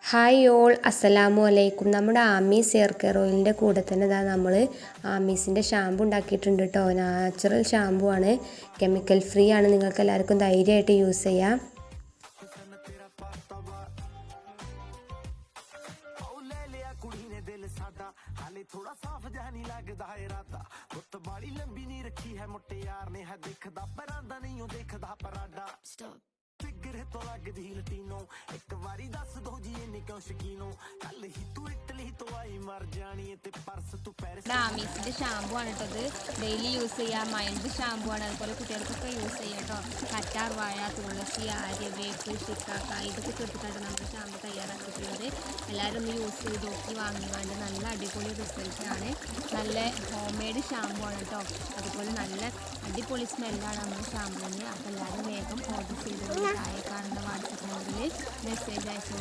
Hi all അസ്സലാമു അലൈക്കും. നമ്മുടെ ആമീസ് ഹെയർ കെയർ ഓയിലിൻ്റെ കൂടെ തന്നെ നമ്മൾ ആമീസിൻ്റെ ഷാമ്പു ഉണ്ടാക്കിയിട്ടുണ്ട് കേട്ടോ. നാച്ചുറൽ ഷാമ്പു ആണ്, കെമിക്കൽ ഫ്രീ ആണ്. നിങ്ങൾക്ക് എല്ലാവർക്കും ധൈര്യമായിട്ട് യൂസ് ചെയ്യാം. तो लगदी लटीनो एक बारी दस दो जी इन्नी क्यों शकीनो कल ही तू इटली तो आई मर जानी ते पर्स तू पेरिस ആമീസിൻ്റെ ഷാമ്പു ആണ് കേട്ടോ. ഇത് ഡെയിലി യൂസ് ചെയ്യാം. മൈൽഡ് ഷാമ്പു ആണ്. അതുപോലെ കുട്ടികൾക്കൊക്കെ യൂസ് ചെയ്യാം കേട്ടോ. കറ്റാർ വാഴ, തുളസി, ആര്യവേപ്പ്, ശിക്കാക്ക ഇതൊക്കെ ചേർത്തിട്ടാണ് നമ്മുടെ ഷാമ്പു തയ്യാറാക്കിയിട്ടുള്ളത്. എല്ലാവരും ഒന്ന് യൂസ് ചെയ്ത് നോക്കി വാങ്ങിക്കാണ്ട് നല്ല അടിപൊളി റിസൾട്ടാണ്. നല്ല ഹോം മെയ്ഡ് ഷാമ്പു ആണ് കേട്ടോ. അതുപോലെ നല്ല അടിപൊളി സ്മെല്ലാണ് നമ്മുടെ ഷാമ്പുവിന്. അപ്പോൾ എല്ലാവരും വേഗം ഓർഡർ ചെയ്തത് താഴെ കാണുന്ന വാട്സപ്പ് നമ്പറിൽ മെസ്സേജ് അയച്ചു.